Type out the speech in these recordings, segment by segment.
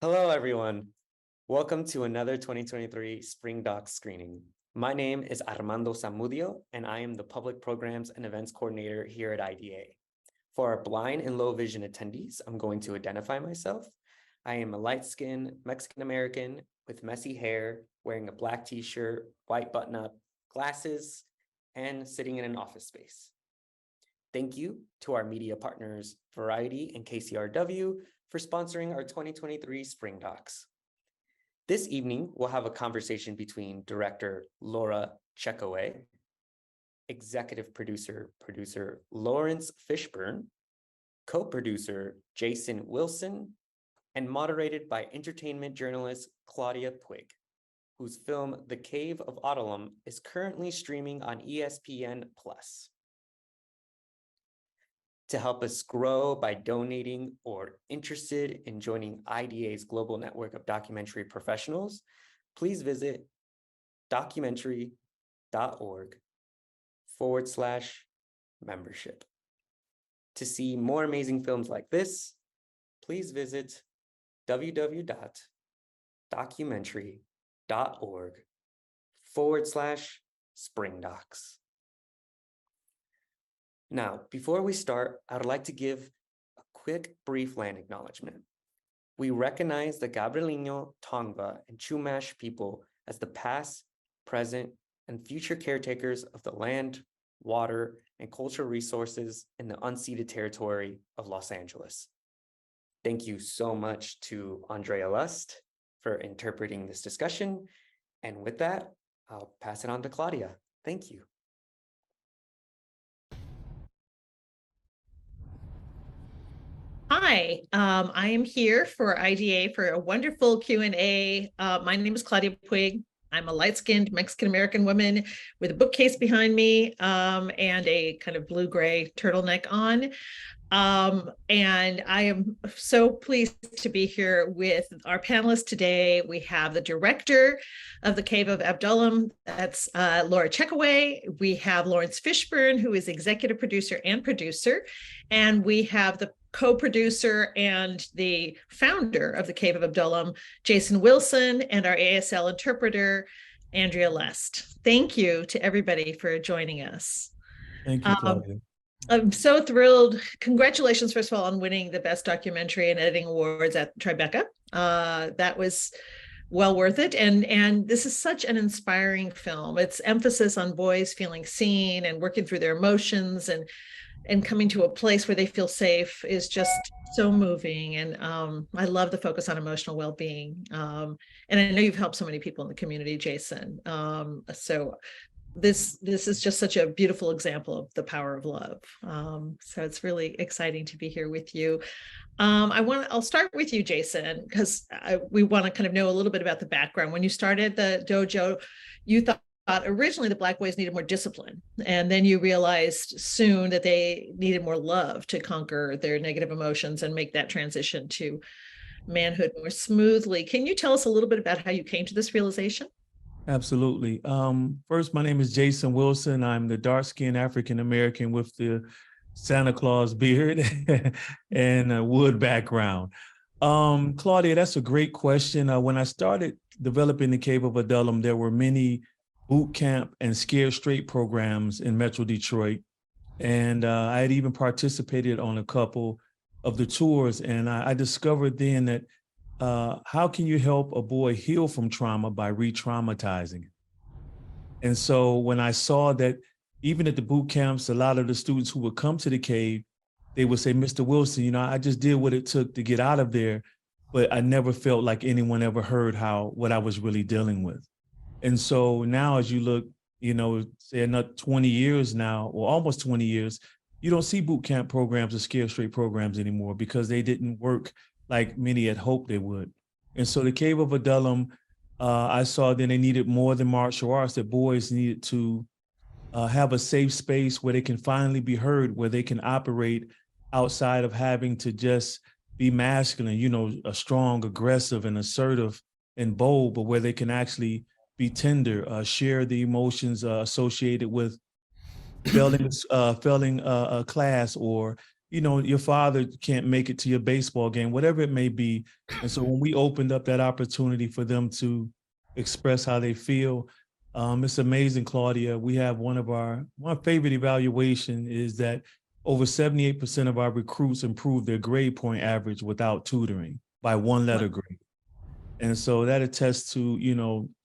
Hello, everyone. Welcome to another 2023 SpringDocs screening. My name is Armando Zamudio, and I am the Public Programs and Events Coordinator here at IDA. For our blind and low vision attendees, I'm going to identify myself. I am a light-skinned Mexican-American with messy hair, wearing a black t-shirt, white button-up, glasses, and sitting in an office space. Thank you to our media partners, Variety and KCRW, for sponsoring our 2023 SpringDocs. This evening, we'll have a conversation between Director Laura Checkoway, Executive Producer Laurence Fishburne, Co-Producer Jason Wilson, and moderated by entertainment journalist Claudia Puig, whose film The Cave of Adullam is currently streaming on ESPN+. To help us grow by donating or interested in joining IDA's global network of documentary professionals, please visit documentary.org/membership. To see more amazing films like this, please visit www.documentary.org/SpringDocs. Now, before we start, I would like to give a quick brief land acknowledgement. We recognize the Gabrielino, Tongva, and Chumash people as the past, present, and future caretakers of the land, water, and cultural resources in the unceded territory of Los Angeles. Thank you so much to Andrea Lust for interpreting this discussion. And with that, I'll pass it on to Claudia. Thank you. Hi, I am here for IDA for a wonderful Q&A. My name is Claudia Puig. I'm a light-skinned Mexican-American woman with a bookcase behind me and a kind of blue-gray turtleneck on. And I am so pleased to be here with our panelists today. We have the director of the Cave of Adullam, that's Laura Checkoway. We have Laurence Fishburne, who is executive producer and producer. And we have the co-producer and the founder of the Cave of Adullam, Jason Wilson, and our ASL interpreter, Andrea Lest. Thank you to everybody for joining us. Thank you, Claudia. I'm so thrilled. Congratulations, first of all, on winning the Best Documentary and Editing Awards at Tribeca. That was well worth it. And this is such an inspiring film. Its emphasis on boys feeling seen and working through their emotions and coming to a place where they feel safe is just so moving. And I love the focus on emotional well-being. And I know you've helped so many people in the community, Jason. So this is just such a beautiful example of the power of love. So it's really exciting to be here with you. I'll start with you, Jason, because we want to kind of know a little bit about the background. When you started the dojo, you thought originally the Black boys needed more discipline, and then you realized soon that they needed more love to conquer their negative emotions and make that transition to manhood more smoothly. Can you tell us a little bit about how you came to this realization? Absolutely. First, my name is Jason Wilson. I'm the dark-skinned African-American with the Santa Claus beard and a wood background. Claudia, that's a great question. When I started developing the Cave of Adullam, there were many boot camp and Scared Straight programs in Metro Detroit. And I had even participated on a couple of the tours. And I discovered then that how can you help a boy heal from trauma by re-traumatizing it? And so when I saw that even at the boot camps, a lot of the students who would come to the cave, they would say, Mr. Wilson, I just did what it took to get out of there, but I never felt like anyone ever heard what I was really dealing with. And so now as you look, say another 20 years now, or almost 20 years, you don't see boot camp programs or Scared Straight programs anymore because they didn't work like many had hoped they would. And so the Cave of Adullam, I saw then they needed more than martial arts, that boys needed to have a safe space where they can finally be heard, where they can operate outside of having to just be masculine, a strong, aggressive, and assertive and bold, but where they can actually be tender, share the emotions associated with failing a class or your father can't make it to your baseball game, whatever it may be. And so when we opened up that opportunity for them to express how they feel, it's amazing, Claudia. We have one of our favorite evaluation is that over 78% of our recruits improve their grade point average without tutoring by one letter grade. And so that attests to,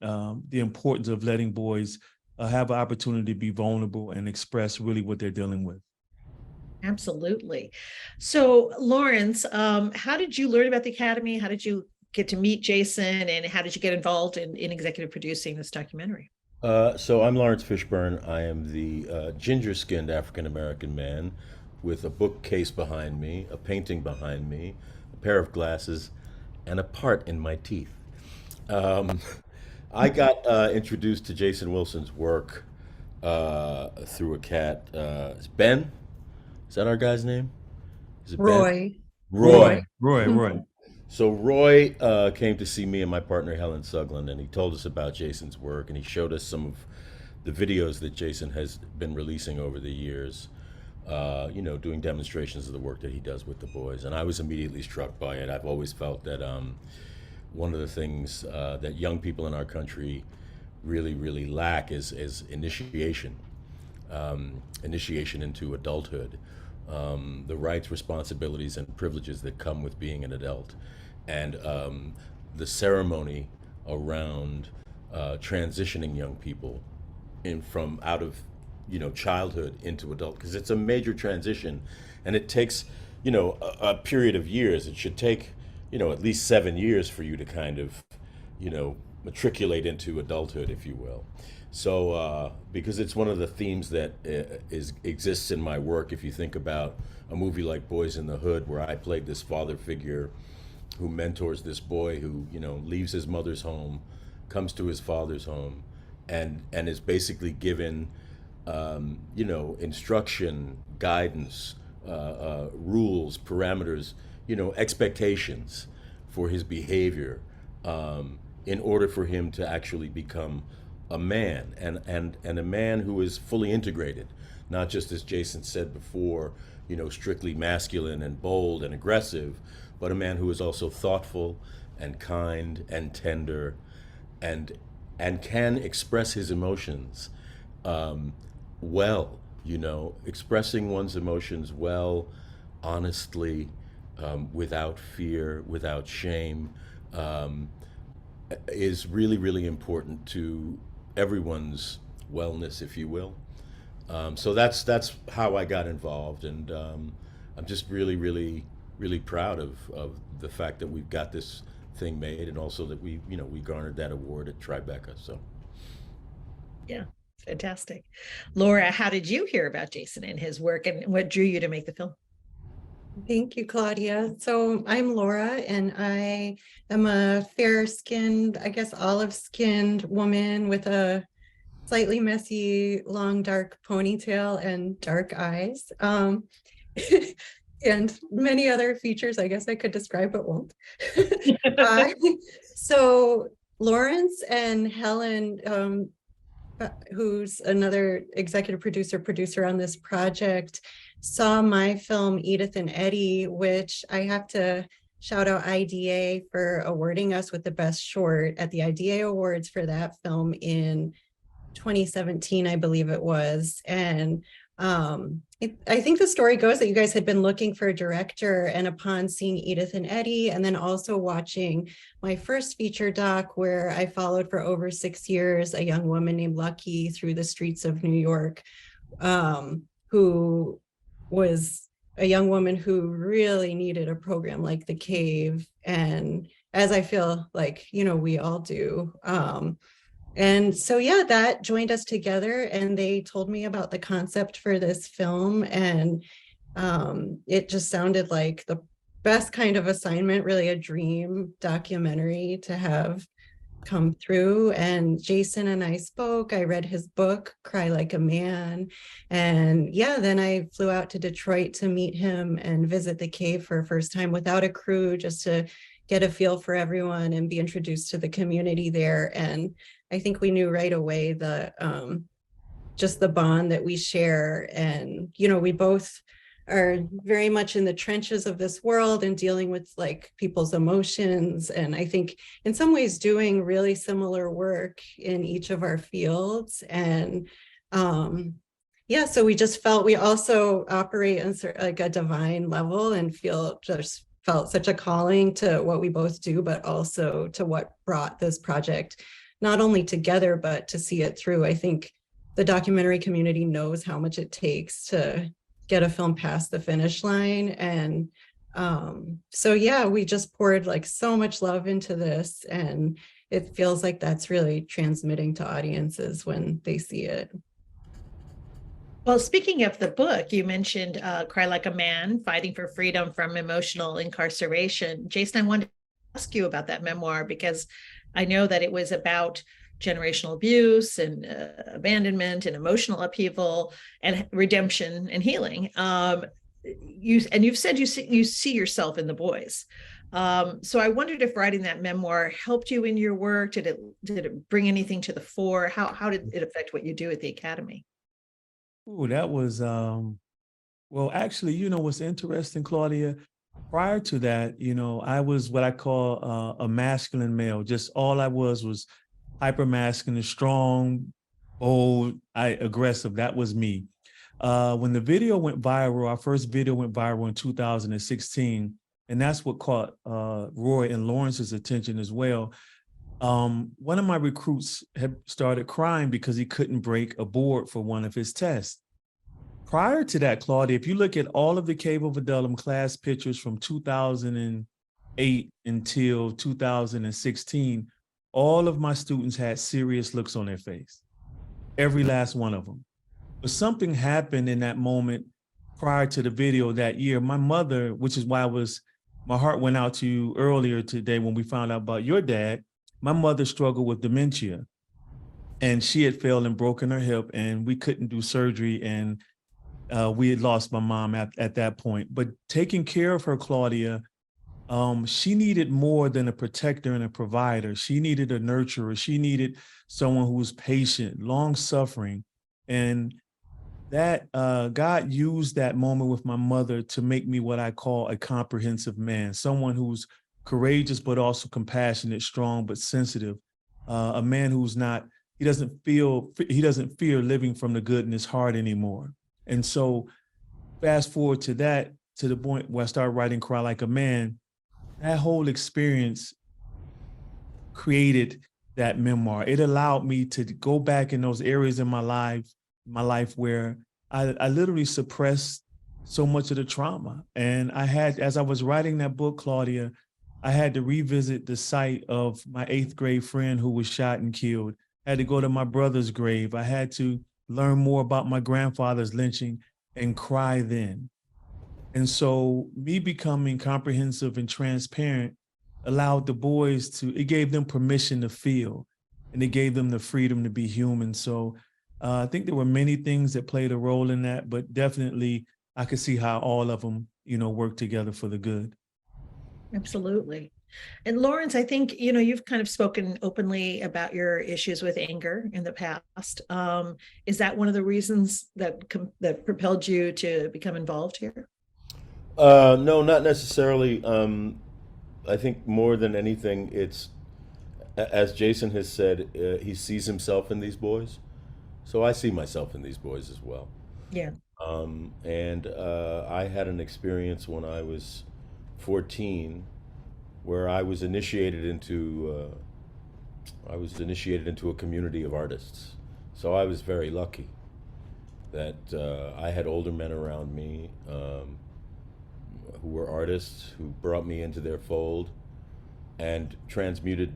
the importance of letting boys have an opportunity to be vulnerable and express really what they're dealing with. Absolutely. So, Laurence, how did you learn about the Academy? How did you get to meet Jason, and how did you get involved in executive producing this documentary? So I'm Laurence Fishburne. I am the ginger-skinned African-American man with a bookcase behind me, a painting behind me, a pair of glasses, and a part in my teeth. I got introduced to Jason Wilson's work through a cat. It's Ben? Is that our guy's name? Is it Roy. Ben? Roy. So Roy came to see me and my partner Helen Suglin, and he told us about Jason's work, and he showed us some of the videos that Jason has been releasing over the years, doing demonstrations of the work that he does with the boys. And I was immediately struck by it. I've always felt that one of the things that young people in our country really, really lack is initiation, initiation into adulthood. The rights, responsibilities, and privileges that come with being an adult, and the ceremony around transitioning young people from out of childhood into adult, because it's a major transition, and it takes a period of years. It should take at least 7 years for you to kind of matriculate into adulthood, if you will. So, because it's one of the themes that exists in my work. If you think about a movie like Boys in the Hood, where I played this father figure who mentors this boy who, leaves his mother's home, comes to his father's home, and is basically given, instruction, guidance, rules, parameters, expectations for his behavior, in order for him to actually become a man, and a man who is fully integrated, not just, as Jason said before, strictly masculine and bold and aggressive, but a man who is also thoughtful and kind and tender, and can express his emotions well, expressing one's emotions well, honestly, without fear, without shame, is really, really important to everyone's wellness, if you will. So that's how I got involved, and I'm just really, really, really proud of the fact that we've got this thing made, and also that we garnered that award at Tribeca. So yeah, fantastic. Laura, how did you hear about Jason and his work, and what drew you to make the film? Thank you, Claudia. So I'm Laura, and I am a fair-skinned, I guess olive-skinned woman with a slightly messy, long, dark ponytail and dark eyes. And many other features I guess I could describe, but won't. So Laurence and Helen, who's another executive producer on this project, saw my film Edith and Eddie, which I have to shout out IDA for awarding us with the best short at the IDA Awards for that film in 2017, I believe it was. And I think the story goes that you guys had been looking for a director, and upon seeing Edith and Eddie, and then also watching my first feature doc, where I followed for over 6 years a young woman named Lucky through the streets of New York, who was a young woman who really needed a program like the Cave, and as I feel like we all do. And so, yeah, that joined us together, and they told me about the concept for this film, and it just sounded like the best kind of assignment, really a dream documentary to have come through. And Jason and I spoke. I read his book, Cry Like a Man. And yeah, then I flew out to Detroit to meet him and visit the Cave for a first time without a crew, just to get a feel for everyone and be introduced to the community there. And I think we knew right away the just the bond that we share. And we both are very much in the trenches of this world and dealing with like people's emotions. And I think in some ways doing really similar work in each of our fields. And yeah, so we just felt we also operate on like a divine level and felt such a calling to what we both do, but also to what brought this project not only together, but to see it through. I think the documentary community knows how much it takes to get a film past the finish line. And so yeah, we just poured like so much love into this, and it feels like that's really transmitting to audiences when they see it. Well, speaking of the book, you mentioned Cry Like a Man, Fighting for Freedom from Emotional Incarceration. Jason, I wanted to ask you about that memoir because I know that it was about generational abuse and abandonment and emotional upheaval and redemption and healing. You've said you see yourself in the boys. So I wondered if writing that memoir helped you in your work. Did it bring anything to the fore? How did it affect what you do at the Academy? Ooh, that was well, actually, what's interesting, Claudia, prior to that, I was what I call a masculine male. Just all I was hyper masculine, strong, bold, aggressive. That was me. When the video went viral, our first video went viral in 2016, and that's what caught Roy and Laurence's attention as well. One of my recruits had started crying because he couldn't break a board for one of his tests. Prior to that, Claudia, if you look at all of the Cave of Adullam class pictures from 2008 until 2016, all of my students had serious looks on their face, every last one of them. But something happened in that moment prior to the video that year. My mother, which is why my heart went out to you earlier today when we found out about your dad. My mother struggled with dementia, and she had failed and broken her hip, and we couldn't do surgery, and we had lost my mom at that point. But taking care of her, Claudia, she needed more than a protector and a provider. She needed a nurturer. She needed someone who was patient, long-suffering. And that God used that moment with my mother to make me what I call a comprehensive man, someone who's courageous, but also compassionate, strong, but sensitive. A man who's he doesn't fear living from the good in his heart anymore. And so fast forward to the point where I started writing Cry Like a Man, that whole experience created that memoir. It allowed me to go back in those areas in my life where I literally suppressed so much of the trauma. And as I was writing that book, Claudia, I had to revisit the site of my 8th grade friend who was shot and killed. I had to go to my brother's grave. I had to learn more about my grandfather's lynching and cry then. And so me becoming comprehensive and transparent allowed the boys it gave them permission to feel, and it gave them the freedom to be human. So I think there were many things that played a role in that, but definitely I could see how all of them, work together for the good. Absolutely. And Laurence, I think, you've kind of spoken openly about your issues with anger in the past. Is that one of the reasons that propelled you to become involved here? No, not necessarily. I think more than anything, it's, as Jason has said, he sees himself in these boys. So I see myself in these boys as well. Yeah. And I had an experience when I was 14 where I was initiated into a community of artists. So I was very lucky that I had older men around me who were artists, who brought me into their fold and transmuted,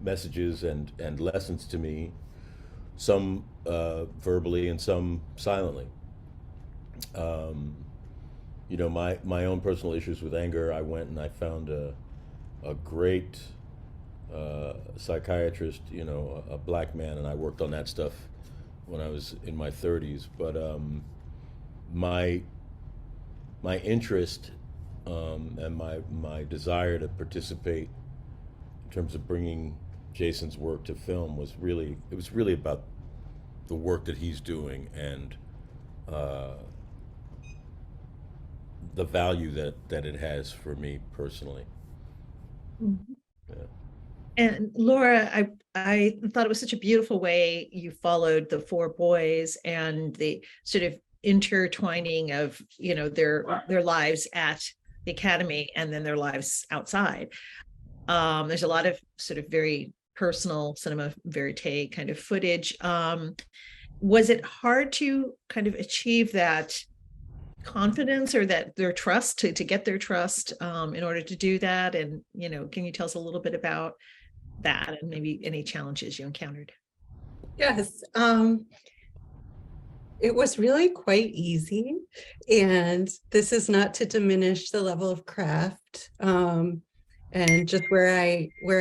messages and lessons to me, some verbally and some silently. My own personal issues with anger, I went and I found a great psychiatrist, a black man, and I worked on that stuff when I was in my 30s. But my interest and my desire to participate in terms of bringing Jason's work to film was really about the work that he's doing and the value that it has for me personally. Mhm. Yeah. And Laura, I thought it was such a beautiful way you followed the four boys and the sort of intertwining of, you know, their lives at the academy and then their lives outside. There's a lot of sort of very personal cinema verite kind of footage. Was it hard to kind of achieve that confidence or that their trust to get their trust in order to do that? And, you know, can you tell us a little bit about that and maybe any challenges you encountered? Yes. It was really quite easy, and this is not to diminish the level of craft, and just where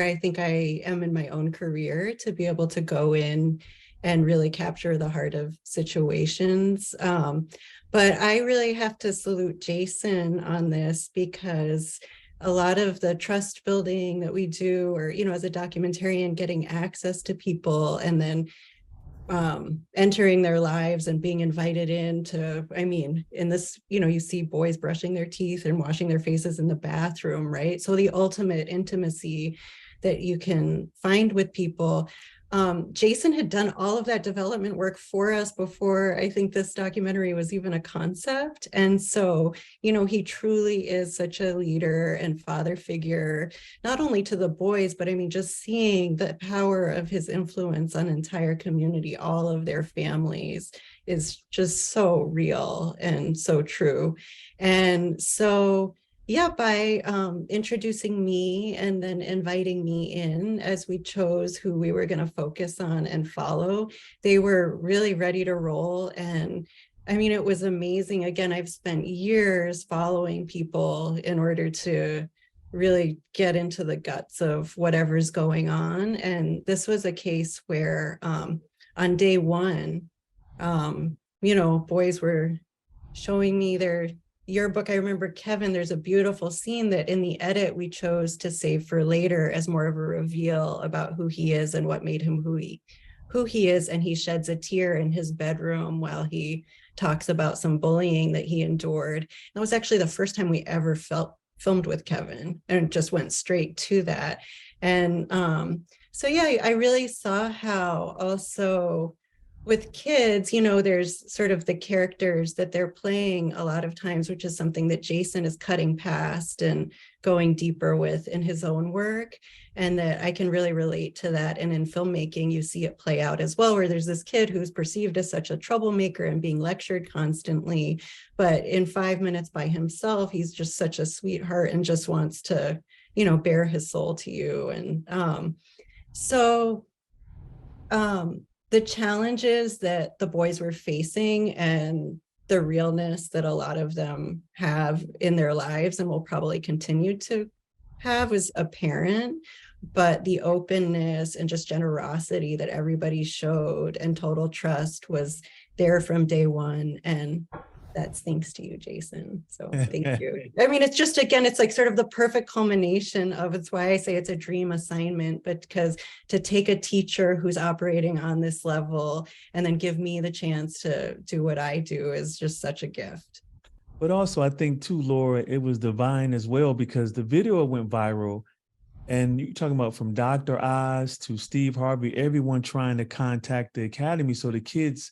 I think I am in my own career to be able to go in and really capture the heart of situations. But I really have to salute Jason on this, because a lot of the trust building that we do, or, you know, as a documentarian, getting access to people and then entering their lives and being invited into, I mean, in this, you know, you see boys brushing their teeth and washing their faces in the bathroom, right? So the ultimate intimacy that you can find with people. Jason had done all of that development work for us before I think this documentary was even a concept. And so, you know, he truly is such a leader and father figure, not only to the boys, but I mean, just seeing the power of his influence on entire community, all of their families, is just so real and so true. And so, yeah, by introducing me and then inviting me in as we chose who we were going to focus on and follow, they were really ready to roll. And I mean, it was amazing. Again, I've spent years following people in order to really get into the guts of whatever's going on. And this was a case where on day one, you know, boys were showing me their yearbook. I remember, Kevin, there's a beautiful scene that in the edit we chose to save for later as more of a reveal about who he is and what made him who he is. And he sheds a tear in his bedroom while he talks about some bullying that he endured. That was actually the first time we ever filmed with Kevin, and just went straight to that. And so yeah, I really saw how also with kids, you know, there's sort of the characters that they're playing a lot of times, which is something that Jason is cutting past and going deeper with in his own work. And that I can really relate to that. And in filmmaking, you see it play out as well, where there's this kid who's perceived as such a troublemaker and being lectured constantly. But in 5 minutes by himself, he's just such a sweetheart and just wants to, you know, bare his soul to you. And the challenges that the boys were facing and the realness that a lot of them have in their lives and will probably continue to have was apparent, but the openness and just generosity that everybody showed and total trust was there from day one. And that's thanks to you, Jason. So thank you. I mean, it's just, again, it's like sort of the perfect culmination of, it's why I say it's a dream assignment, but because to take a teacher who's operating on this level and then give me the chance to do what I do is just such a gift. But also, I think too, Laura, it was divine as well, because the video went viral. And you're talking about from Dr. Oz to Steve Harvey, everyone trying to contact the Academy. So the kids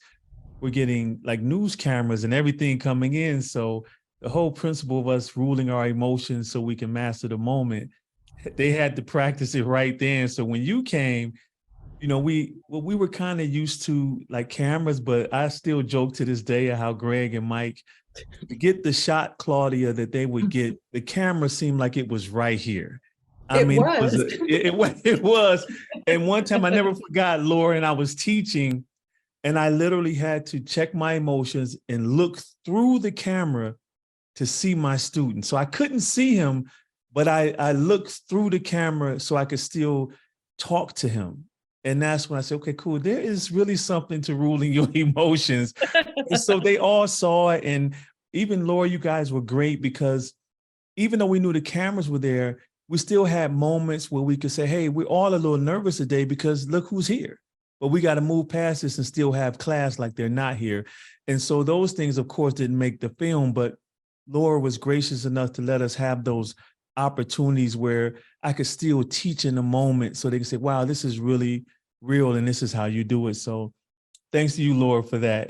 were getting like news cameras and everything coming in. So the whole principle of us ruling our emotions so we can master the moment, they had to practice it right then. So when you came, you know, we were kind of used to like cameras, but I still joke to this day how Greg and Mike, to get the shot, Claudia, that they would get, the camera seemed like it was right here. I mean, it was. And one time I never forgot, Laura, and I was teaching, and I literally had to check my emotions and look through the camera to see my student. So I couldn't see him, but I looked through the camera so I could still talk to him. And that's when I said, okay, cool. There is really something to ruling your emotions. And so they all saw it. And even Laura, you guys were great, because even though we knew the cameras were there, we still had moments where we could say, hey, we're all a little nervous today because look who's here. But we got to move past this and still have class like they're not here. And so those things, of course, didn't make the film, but Laura was gracious enough to let us have those opportunities where I could still teach in the moment so they can say, wow, this is really real and this is how you do it. So thanks to you, Laura, for that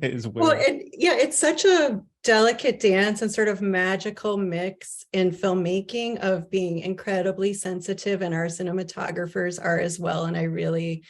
as well. Well, yeah, it's such a delicate dance and sort of magical mix in filmmaking of being incredibly sensitive, and our cinematographers are as well. And I really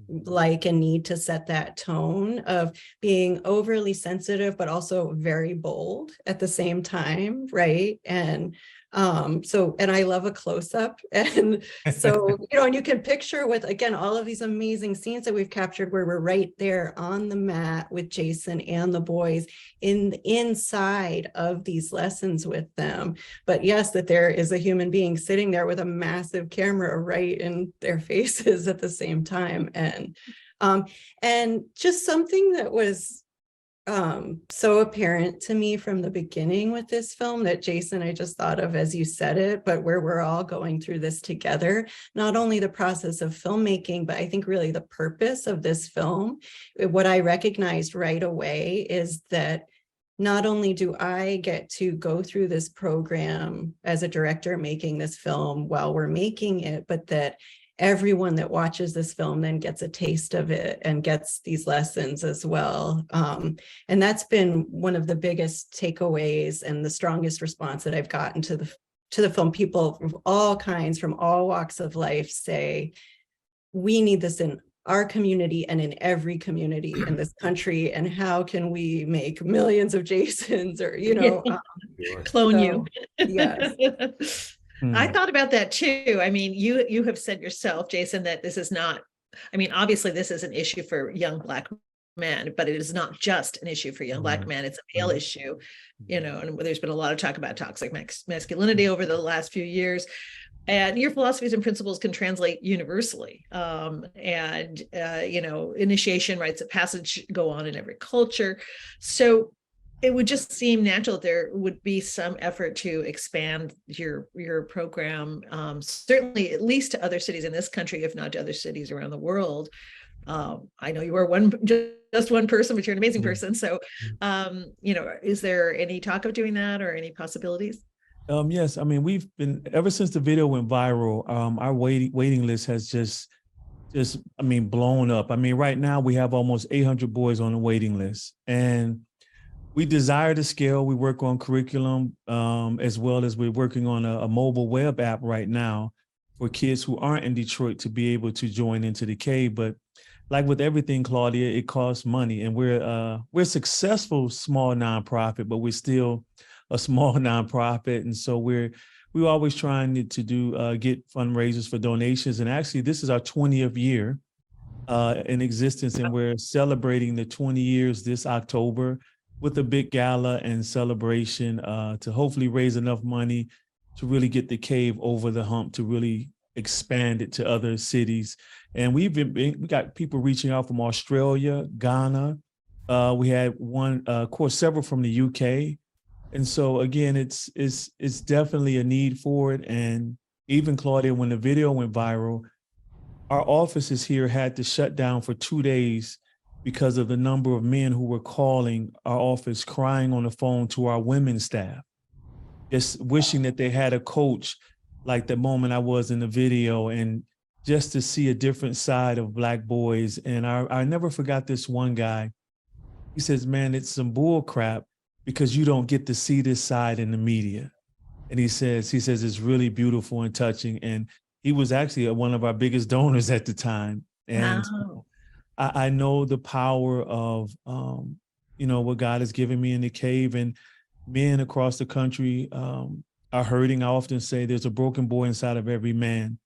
like and need to set that tone of being overly sensitive, but also very bold at the same time, right? And and I love a close-up. And so, and you can picture with, again, all of these amazing scenes that we've captured where we're right there on the mat with Jason and the boys inside of these lessons with them. But yes, that there is a human being sitting there with a massive camera right in their faces at the same time. And just something that was so apparent to me from the beginning with this film that, Jason, I just thought of as you said it, but where we're all going through this together, not only the process of filmmaking, but I think really the purpose of this film. What I recognized right away is that not only do I get to go through this program as a director making this film while we're making it, but that everyone that watches this film then gets a taste of it and gets these lessons as well. And that's been one of the biggest takeaways and the strongest response that I've gotten to the film. People of all kinds, from all walks of life, say, we need this in our community and in every community in this country. And how can we make millions of Jasons, or, clone you. Yes. I thought about that too. I mean, you have said yourself, Jason, that this is not, I mean, obviously this is an issue for young Black men, but it is not just an issue for young Black men. It's a male issue, and there's been a lot of talk about toxic masculinity over the last few years. And your philosophies and principles can translate universally. Initiation, rites of passage go on in every culture. So it would just seem natural that there would be some effort to expand your program, certainly at least to other cities in this country, if not to other cities around the world. I know you are just one person, but you're an amazing person. So, is there any talk of doing that or any possibilities? Yes, I mean, we've been, ever since the video went viral, our waiting list has just blown up. I mean, right now we have almost 800 boys on the waiting list, and we desire to scale. We work on curriculum, as well as we're working on a mobile web app right now for kids who aren't in Detroit to be able to join into the Cave. But like with everything, Claudia, it costs money, and we're a successful small nonprofit, but we're still a small nonprofit, and so we're always trying to do get fundraisers for donations. And actually, this is our 20th year in existence, and we're celebrating the 20 years this October with a big gala and celebration to hopefully raise enough money to really get the Cave over the hump, to really expand it to other cities. And we got people reaching out from Australia, Ghana. We had one, of course, several from the UK. And so again, it's definitely a need for it. And even, Claudia, when the video went viral, our offices here had to shut down for 2 days because of the number of men who were calling our office, crying on the phone to our women's staff, just wishing that they had a coach like the moment I was in the video, and just to see a different side of Black boys. And I never forgot this one guy. He says, man, it's some bull crap because you don't get to see this side in the media. And he says it's really beautiful and touching. And he was actually one of our biggest donors at the time. And wow. I know the power of, what God has given me in the Cave, and men across the country are hurting. I often say there's a broken boy inside of every man.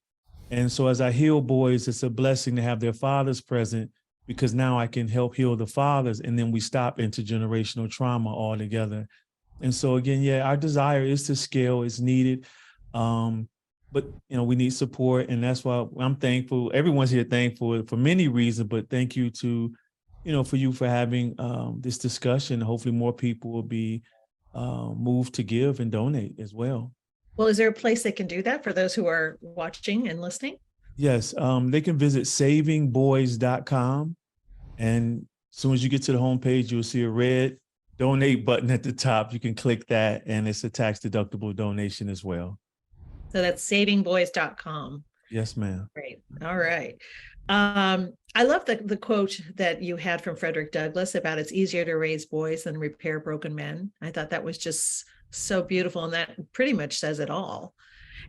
And so as I heal boys, it's a blessing to have their fathers present, because now I can help heal the fathers, and then we stop intergenerational trauma altogether. And so again, yeah, our desire is to scale. It's needed. But, we need support, and that's why I'm thankful. Everyone's here thankful for many reasons, but thank you to, for you for having this discussion. Hopefully more people will be moved to give and donate as well. Well, is there a place they can do that for those who are watching and listening? Yes, they can visit savingboys.com. And as soon as you get to the homepage, you'll see a red donate button at the top. You can click that, and it's a tax-deductible donation as well. So that's savingboys.com. Yes, ma'am. Great. All right. I love the quote that you had from Frederick Douglass about it's easier to raise boys than repair broken men. I thought that was just so beautiful, and that pretty much says it all.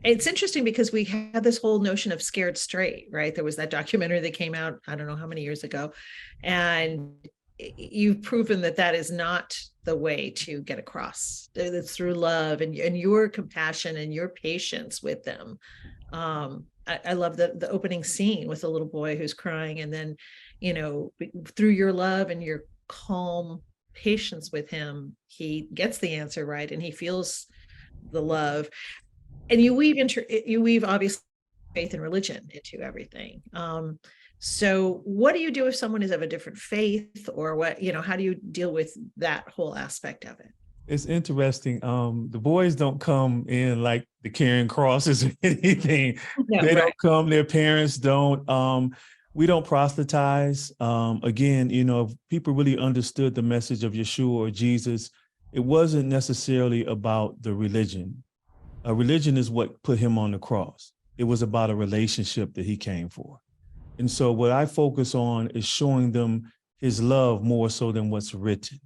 It's interesting because we had this whole notion of scared straight, right? There was that documentary that came out, I don't know how many years ago, and you've proven that that is not the way to get across. It's through love and your compassion and your patience with them. I love the opening scene with the little boy who's crying, and then, you know, through your love and your calm patience with him, he gets the answer right and he feels the love. And you weave obviously faith and religion into everything. So what do you do if someone is of a different faith, or what, you know, how do you deal with that whole aspect of it? It's interesting. The boys don't come in like the carrying crosses or anything. Yeah, They right. don't come, their parents don't. We don't proselytize. Again, you know, if people really understood the message of Yeshua or Jesus, it wasn't necessarily about the religion. A religion is what put him on the cross. It was about a relationship that he came for. And so what I focus on is showing them his love more so than what's written.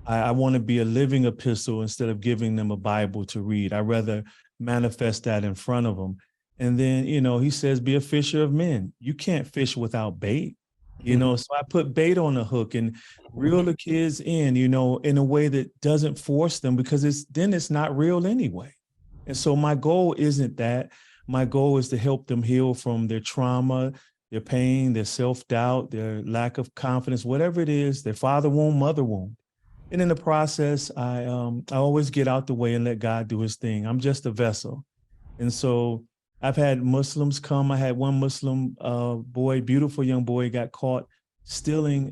I want to be a living epistle instead of giving them a Bible to read. I rather manifest that in front of them. And then, you know, he says, be a fisher of men. You can't fish without bait, you know, so I put bait on the hook and reel the kids in, you know, in a way that doesn't force them, because it's not real anyway. And so my goal isn't that. My goal is to help them heal from their trauma, their pain, their self-doubt, their lack of confidence, whatever it is, their father wound, mother wound. And in the process, I always get out the way and let God do his thing. I'm just a vessel. And so I've had Muslims come. I had one Muslim boy, beautiful young boy, got caught stealing.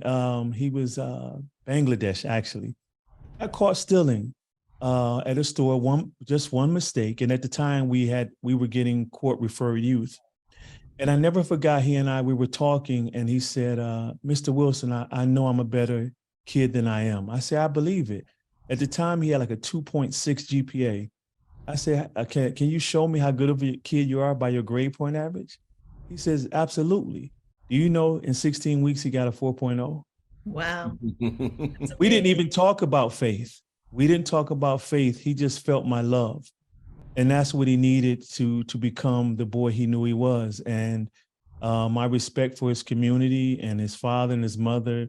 He was Bangladesh, actually. Got caught stealing at a store, just one mistake. And at the time we were getting court referred youth. And I never forgot, we were talking, and he said, Mr. Wilson, I know I'm a better kid than I am. I said, I believe it. At the time, he had like a 2.6 GPA. I said, can you show me how good of a kid you are by your grade point average? He says, absolutely. Do you know in 16 weeks, he got a 4.0? Wow. We didn't even talk about faith. We didn't talk about faith. He just felt my love. And that's what he needed to become the boy he knew he was. And my respect for his community and his father and his mother,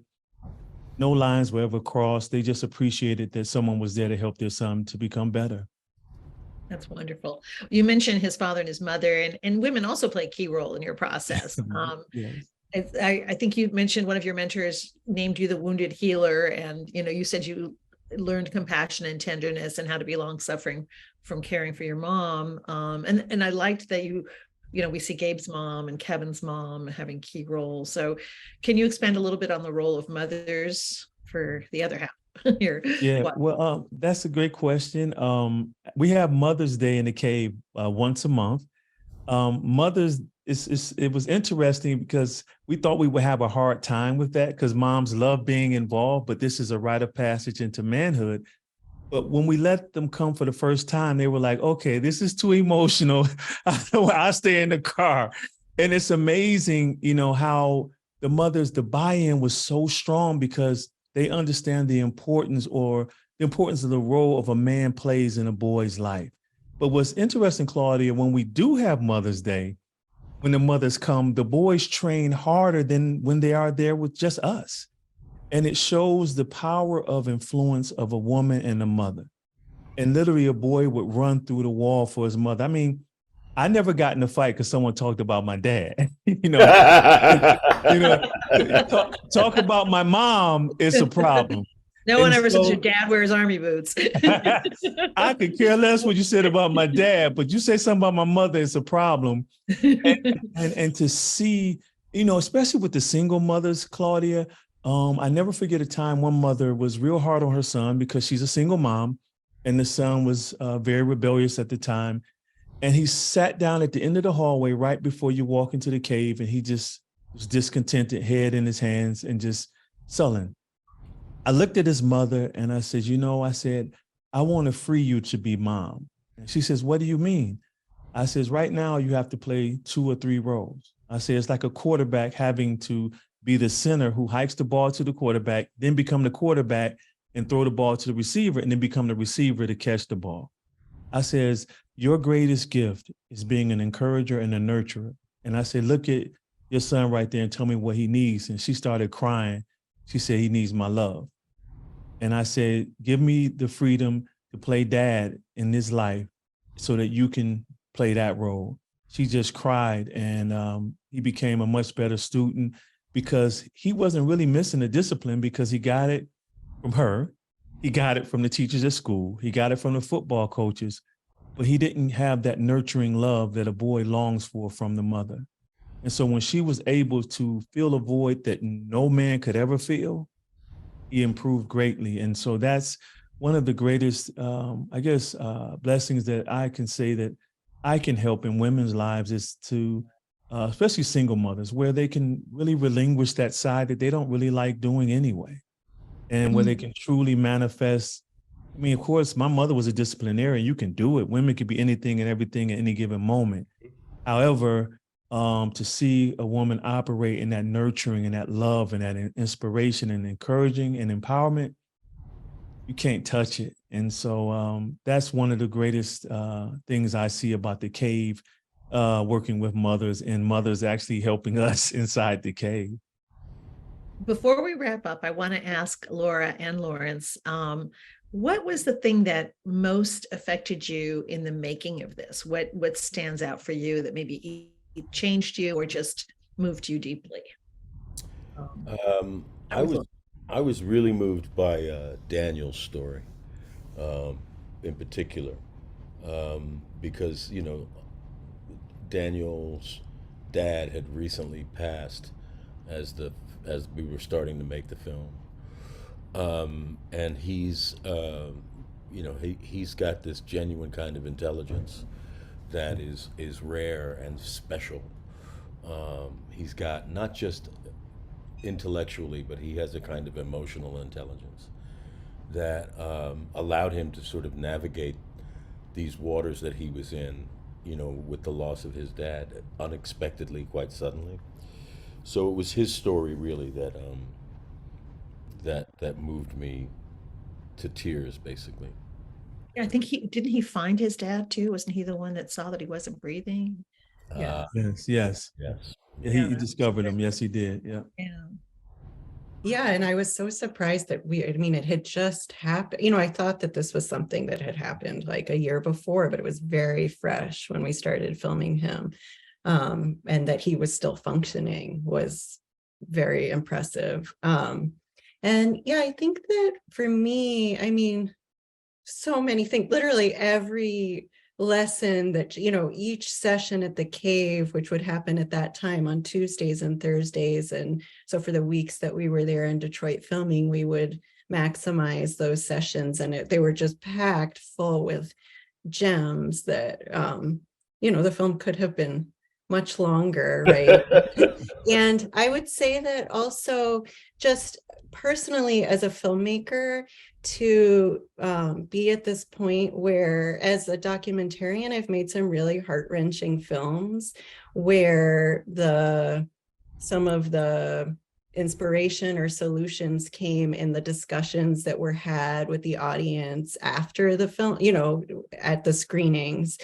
no lines were ever crossed. They just appreciated that someone was there to help their son to become better. That's wonderful. You mentioned his father and his mother, and women also play a key role in your process. Yes. I think you mentioned one of your mentors named you the wounded healer, and you know, you said you learned compassion and tenderness and how to be long-suffering from caring for your mom. And I liked that you know, we see Gabe's mom and Kevin's mom having key roles. So can you expand a little bit on the role of mothers for the other half here? Yeah, well, that's a great question. We have Mother's Day in the Cave once a month. Mothers, it was interesting because we thought we would have a hard time with that because moms love being involved, but this is a rite of passage into manhood. But when we let them come for the first time, they were like, okay, this is too emotional. I'll stay in the car. And it's amazing, you know, how the buy-in was so strong because they understand the importance of the role of a man plays in a boy's life. But what's interesting, Claudia, when we do have Mother's Day, when the mothers come, the boys train harder than when they are there with just us. And it shows the power of influence of a woman and a mother. And literally a boy would run through the wall for his mother. I mean, I never got in a fight because someone talked about my dad. Talk about my mom, it's a problem. No one ever says your dad wears army boots. I could care less what you said about my dad, but you say something about my mother, it's a problem. And to see, you know, especially with the single mothers, Claudia, I never forget a time one mother was real hard on her son because she's a single mom, and the son was very rebellious at the time. And he sat down at the end of the hallway right before you walk into the cave, and he just was discontented, head in his hands, and just sullen. I looked at his mother and I said, I said, I want to free you to be mom. And she says, what do you mean? I says, right now you have to play 2 or 3 roles. I say, it's like a quarterback having to be the center who hikes the ball to the quarterback, then become the quarterback and throw the ball to the receiver, and then become the receiver to catch the ball. I says, your greatest gift is being an encourager and a nurturer. And I said, look at your son right there and tell me what he needs. And she started crying. She said, he needs my love. And I said, give me the freedom to play dad in this life so that you can play that role. She just cried, and he became a much better student because he wasn't really missing the discipline, because he got it from her. He got it from the teachers at school. He got it from the football coaches, but he didn't have that nurturing love that a boy longs for from the mother. And so when she was able to fill a void that no man could ever fill, he improved greatly. And so that's one of the greatest, blessings that I can say that I can help in women's lives, is to, especially single mothers, where they can really relinquish that side that they don't really like doing anyway. And where they can truly manifest. I mean, of course, my mother was a disciplinarian. You can do it. Women can be anything and everything at any given moment. However, to see a woman operate in that nurturing and that love and that inspiration and encouraging and empowerment, you can't touch it. And so that's one of the greatest things I see about the Cave, working with mothers, and mothers actually helping us inside the Cave. Before we wrap up, I want to ask Laura and Laurence, what was the thing that most affected you in the making of this? What stands out for you that maybe it changed you or just moved you deeply? I was really moved by Daniel's story, in particular, because Daniel's dad had recently passed as we were starting to make the film, and he's got this genuine kind of intelligence that is rare and special. He's got not just intellectually, but he has a kind of emotional intelligence that allowed him to sort of navigate these waters that he was in, with the loss of his dad unexpectedly, quite suddenly. So it was his story really that moved me to tears, basically. Yeah, I think didn't he find his dad too? Wasn't he the one that saw that he wasn't breathing? Yeah. Yes. Yes. Yeah, he discovered him. Yes, he did. Yeah. Yeah. Yeah, and I was so surprised that it had just happened. I thought that this was something that had happened like a year before, but it was very fresh when we started filming him. And that he was still functioning was very impressive. And yeah, I think that for me, so many things, literally every lesson that, each session at the Cave, which would happen at that time on Tuesdays and Thursdays. And so for the weeks that we were there in Detroit filming, we would maximize those sessions, and they were just packed full with gems that, the film could have been much longer, right? And I would say that also, just personally as a filmmaker, to be at this point where, as a documentarian, I've made some really heart-wrenching films where some of the inspiration or solutions came in the discussions that were had with the audience after the film, at the screenings.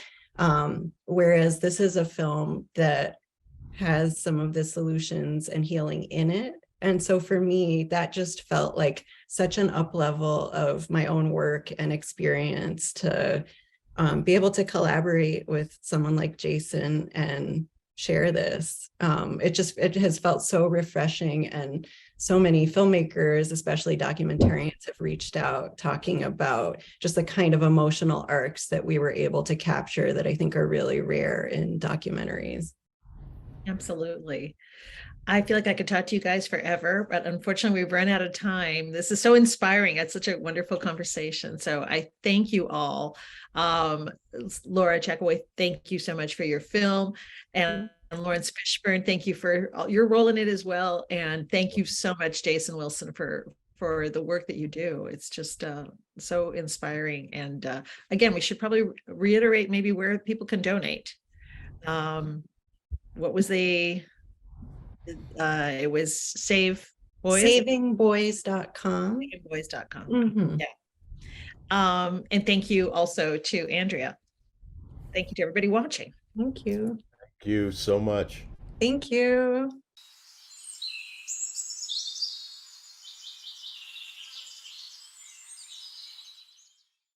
Whereas this is a film that has some of the solutions and healing in it. And so for me, that just felt like such an up level of my own work and experience to be able to collaborate with someone like Jason and share this. It has felt so refreshing, and so many filmmakers, especially documentarians, have reached out talking about just the kind of emotional arcs that we were able to capture that I think are really rare in documentaries. Absolutely. I feel like I could talk to you guys forever, but unfortunately we've run out of time. This is so inspiring. It's such a wonderful conversation. So I thank you all. Laura Checkoway, thank you so much for your film. And Laurence Fishburne, thank you for your role in it as well. And thank you so much, Jason Wilson, for for the work that you do. It's just so inspiring. And again, we should probably reiterate maybe where people can donate. What was it was Save Boys? Savingboys.com. Savingboys.com. Mhm. Yeah. And thank you also to Andrea. Thank you to everybody watching. Thank you. Thank you so much. Thank you.